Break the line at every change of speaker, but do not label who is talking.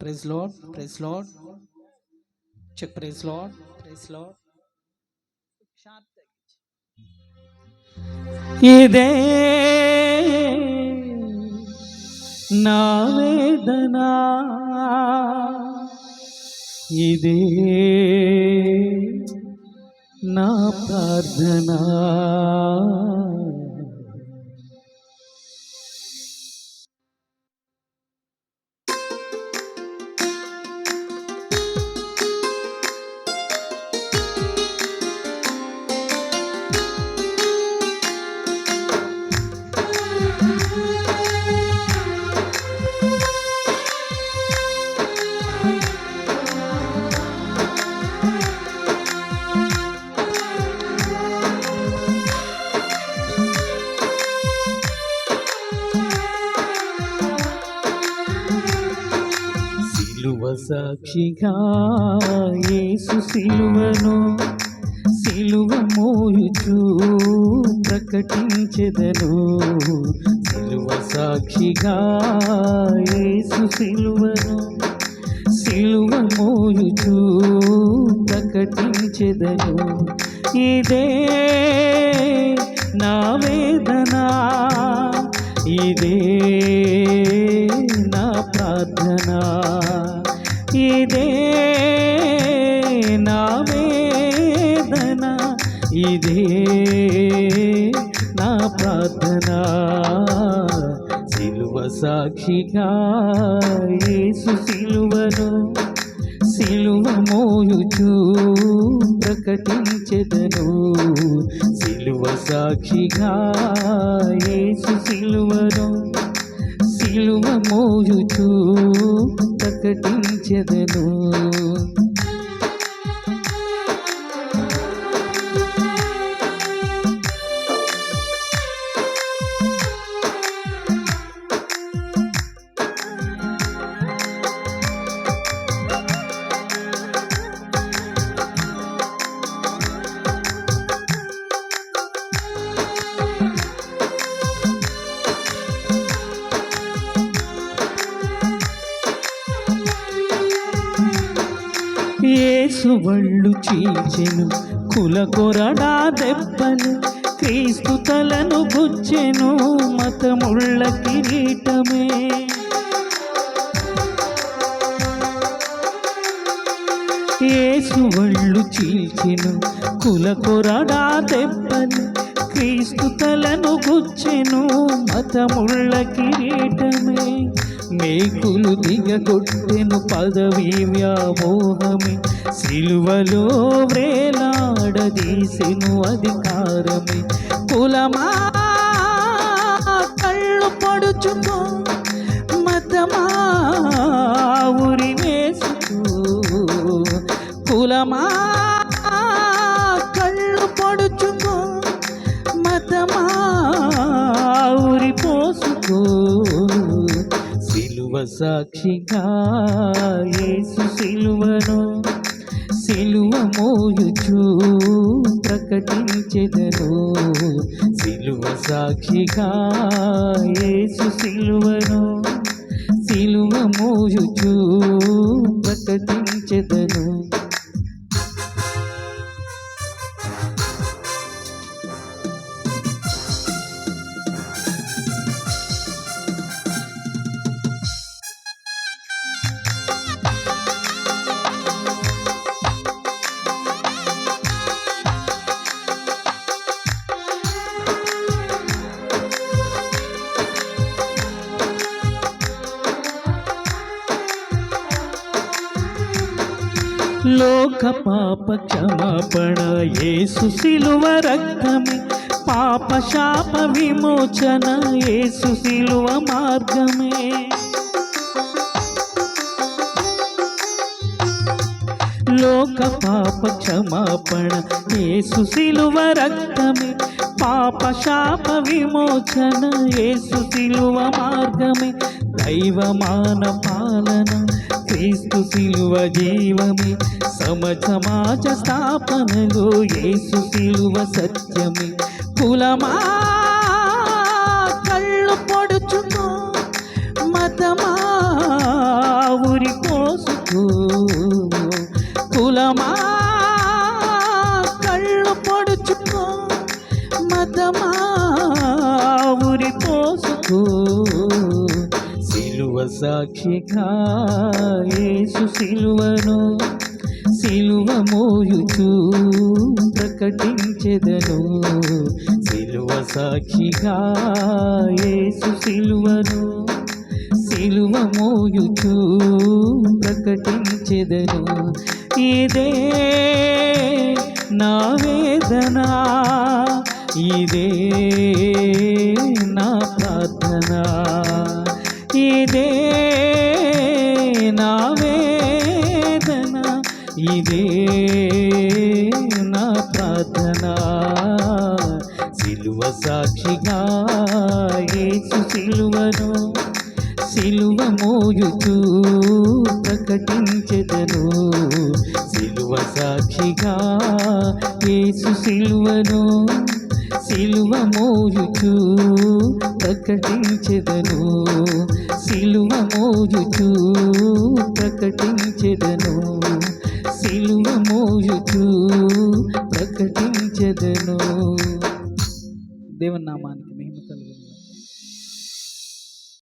Praise Lord, praise Lord, check praise Lord, praise Lord. ఇదే నా వేదనా, ఇదే నా ప్రార్థనా. సాక్షిగా యేసు సిలువను సిలువ మోయుచు ప్రకటించెదను. సిలువ సాక్షిగా యేసు సిలువను సిలువ మోయుచు ప్రకటించెదను. ఇదే నా వేదనా, ఇదే నా ప్రార్థనా, ఇదే నా వేదన, ఇదే నా ప్రార్థనా. సిలువ సాక్షిగా యేసు సిలువను సిలువ మోయుచు ప్రకటించెదను. సిలువ సాక్షిగా యేసు సిలువను సిలువ మోయుచు ప్రకటించెదను. యేసు వళ్ళు చీల్చెను కులకొరడా దెబ్బలు, క్రీస్తు తలను గుచ్చెను మతముళ్ళ కిరీటమే. యేసు వళ్ళు చీల్చెను కులకొరడా దెబ్బలు, క్రీస్తు తలను గుచ్చెను మతముళ్ళ కిరీటమే. మేకులు దిగగొట్టెను పదవి వ్యామోహమే, సిలువలో వ్రేలాడదీసెను అధికారమే. కులమా కళ్ళు పొడుచుకో, మతమా ఉరి వేసుకో. కులమా కళ్ళు పొడుచుకో, మతమా ఉరి పోసుకో. సిలువ సాక్షిగా యేసు సిలువను సిలువ మోయుచు ప్రకటించెదను. సిలువ సాక్షిగా యేసు సిలువను సిలువ మోయుచు ప్రకటించెదను. లోక పాప క్షమాపణ యేసు సిలువ రక్తమే, పాప శాప విమోచన యేసు సిలువ మార్గమే. లోక పాప క్షమాపణ యేసు సిలువ రక్తమే, పాప శాప విమోచన యేసు సిలువ మార్గమే. దైవమాన పాలన క్రీస్తు సిలువ జీవమే, సమాజ స్థాపనలో యేసు సిలువ సత్యమే. కులమా కళ్ళు పొడుచుకో, మతమా ఊరికో. మోయుచు సిలువ సాక్షిగా యేసు సిలువను సిలువ మోయుచు ప్రకటించెదను సిలువ సాక్షిగా యేసు సిలువను సిలువ మోయుచు ప్రకటించెదను ఇదే నా వేదన ఇదే నా ప్రార్థన ఇదే నా వేదన ఇదే నా ప్రార్థన సిలువ సాక్షిగా యేసు సిలువను సిలువ మోయుచు ప్రకటించెదను సిలువ సాక్షిగా యేసు సిలువను సిలువ మోయుచు ప్రకటించెదను సిలువ మోయుచు ప్రకటించెదను సిలువ మోయుచు ప్రకటించెదను దేవుని నామానికి